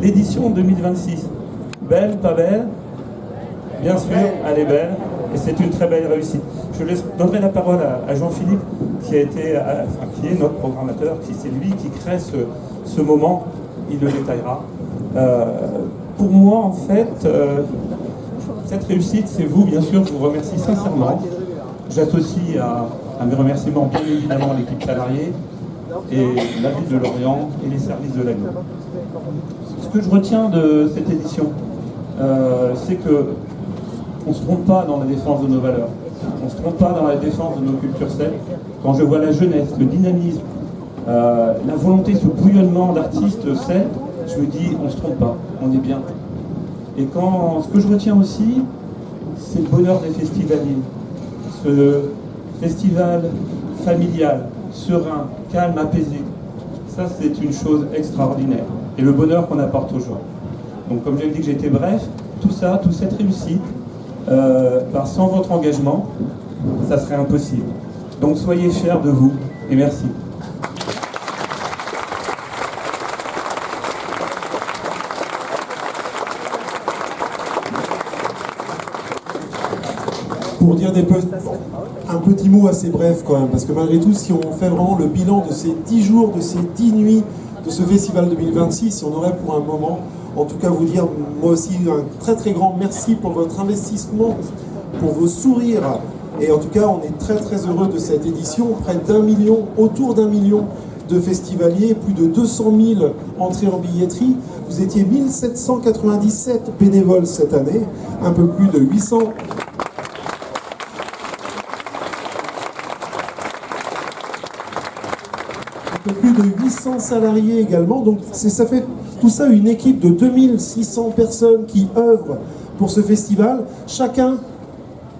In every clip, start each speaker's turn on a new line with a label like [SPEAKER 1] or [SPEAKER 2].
[SPEAKER 1] L'édition 2026, belle, pas belle? Bien sûr, elle est belle et c'est une très belle réussite. Je donnerai la parole à Jean-Philippe qui est notre programmateur, c'est lui qui crée ce moment, il le détaillera. Pour moi, en fait, cette réussite, c'est vous, bien sûr, je vous remercie sincèrement. J'associe à mes remerciements, bien évidemment, l'équipe salariée et la ville de Lorient et les services de l'aglo. Ce que je retiens de cette édition, c'est qu'on ne se trompe pas dans la défense de nos valeurs. On ne se trompe pas dans la défense de nos cultures saines. Quand je vois la jeunesse, le dynamisme, la volonté, ce bouillonnement d'artistes saines, je me dis, on ne se trompe pas, on est bien. Et ce que je retiens aussi, c'est le bonheur des festivaliers. Ce festival familial, serein, calme, apaisé. Ça, c'est une chose extraordinaire. Et le bonheur qu'on apporte aux gens. Donc, comme je l'ai dit que j'étais bref, tout ça, toute cette réussite, sans votre engagement, ça serait impossible. Donc, soyez fiers de vous et merci.
[SPEAKER 2] Pour dire un petit mot assez bref quand même, parce que malgré tout, si on fait vraiment le bilan de ces 10 jours, de ces 10 nuits de ce festival 2026, si on aurait pour un moment, en tout cas vous dire, moi aussi, un très très grand merci pour votre investissement, pour vos sourires, et en tout cas, on est très très heureux de cette édition, près d'1 million, autour d'1 million de festivaliers, plus de 200 000 entrées en billetterie, vous étiez 1797 bénévoles cette année, un peu plus de 800... plus de 800 salariés également, donc ça fait tout ça une équipe de 2600 personnes qui œuvrent pour ce festival, chacun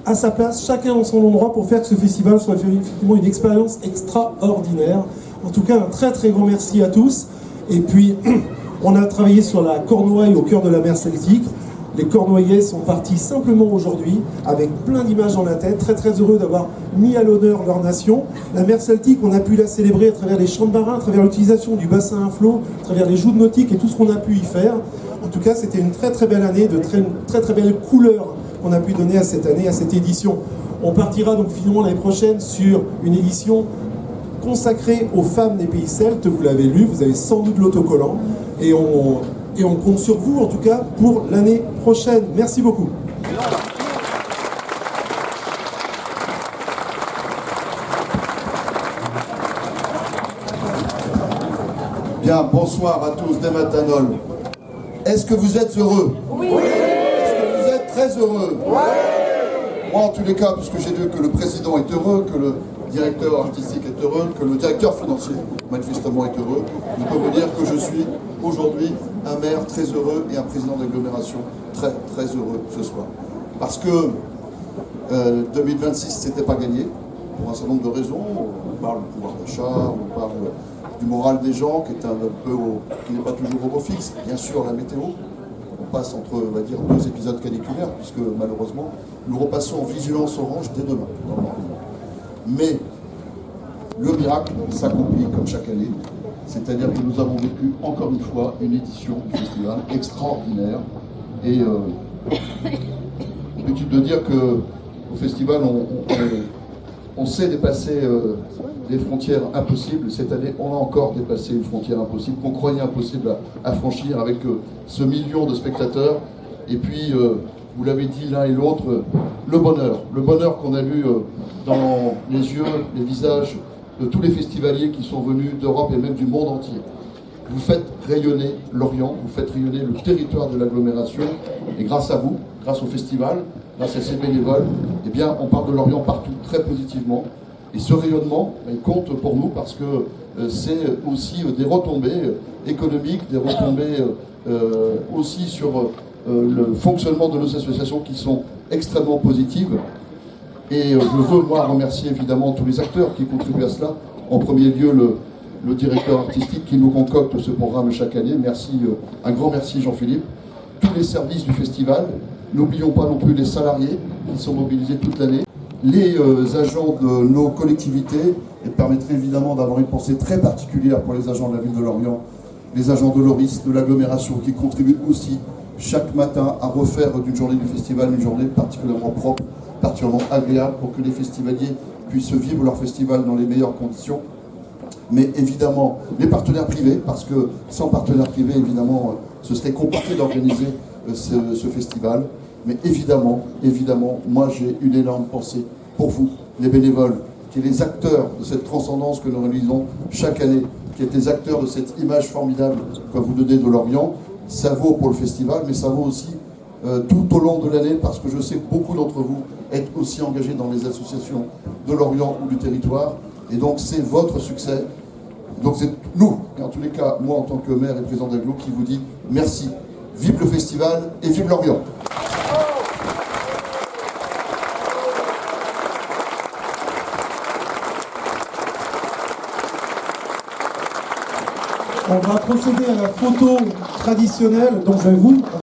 [SPEAKER 2] à sa place, chacun dans son endroit pour faire que ce festival soit effectivement une expérience extraordinaire. En tout cas, un très très grand merci à tous. Et puis, on a travaillé sur la Cornouaille au cœur de la mer Celtique. Les Cornouaillais sont partis simplement aujourd'hui, avec plein d'images dans la tête, très très heureux d'avoir mis à l'honneur leur nation. La mer Celtique, on a pu la célébrer à travers les chants de marins, à travers l'utilisation du bassin à flot, à travers les joutes nautiques et tout ce qu'on a pu y faire. En tout cas, c'était une très très belle année, de très très belles couleurs qu'on a pu donner à cette année, à cette édition. On partira donc finalement l'année prochaine sur une édition consacrée aux femmes des pays celtes. Vous l'avez lu, vous avez sans doute l'autocollant. Et on compte sur vous, en tout cas, pour l'année prochaine. Merci beaucoup.
[SPEAKER 3] Bien, bonsoir à tous des Matanol. Est-ce que vous êtes heureux? Oui. Est-ce que vous êtes très heureux? Oui. Moi, en tous les cas, puisque j'ai vu que le président est heureux, que le directeur artistique est heureux, que le directeur financier, manifestement, est heureux, je peux vous dire que je suis aujourd'hui un maire très heureux et un président d'agglomération très très heureux ce soir. Parce que 2026, c'était pas gagné, pour un certain nombre de raisons. On parle du pouvoir d'achat, on parle du moral des gens, qui n'est pas toujours au beau fixe. Bien sûr, la météo. On passe entre, on va dire, 2 épisodes caniculaires, puisque malheureusement, nous repassons en vigilance orange dès demain. Mais le miracle s'accomplit comme chaque année. C'est-à-dire que nous avons vécu encore une fois une édition du festival extraordinaire. Et l'habitude de dire qu'au festival, on sait dépasser des frontières impossibles. Cette année, on a encore dépassé une frontière impossible, qu'on croyait impossible à franchir avec ce million de spectateurs. Et puis, vous l'avez dit l'un et l'autre, le bonheur qu'on a vu dans les yeux, les visages de tous les festivaliers qui sont venus d'Europe et même du monde entier. Vous faites rayonner Lorient, vous faites rayonner le territoire de l'agglomération, et grâce à vous, grâce au festival, grâce à ces bénévoles, eh bien, on parle de Lorient partout, très positivement. Et ce rayonnement, il compte pour nous parce que c'est aussi des retombées économiques, des retombées aussi sur le fonctionnement de nos associations qui sont extrêmement positives. Et je veux, moi, remercier évidemment tous les acteurs qui contribuent à cela. En premier lieu, le directeur artistique qui nous concocte ce programme chaque année. Merci, un grand merci Jean-Philippe. Tous les services du festival. N'oublions pas non plus les salariés qui sont mobilisés toute l'année. Les agents de nos collectivités, et permettrait évidemment d'avoir une pensée très particulière pour les agents de la ville de Lorient les agents de l'ORIS, de l'agglomération, qui contribuent aussi chaque matin à refaire d'une journée du festival une journée particulièrement propre, particulièrement agréable pour que les festivaliers puissent vivre leur festival dans les meilleures conditions. Mais évidemment, les partenaires privés, parce que sans partenaires privés, évidemment, ce serait compliqué d'organiser ce festival. Mais évidemment, moi j'ai une énorme pensée pour vous, les bénévoles, qui êtes les acteurs de cette transcendance que nous réalisons chaque année, qui êtes les acteurs de cette image formidable que vous donnez de Lorient. Ça vaut pour le festival, mais ça vaut aussi tout au long de l'année, parce que je sais que beaucoup d'entre vous êtes aussi engagés dans les associations de Lorient ou du territoire, et donc c'est votre succès. Donc c'est nous, et en tous les cas, moi en tant que maire et président d'Agglo, qui vous dit merci. Vive le festival et vive Lorient.
[SPEAKER 2] On va procéder à la photo traditionnelle, donc je vais vous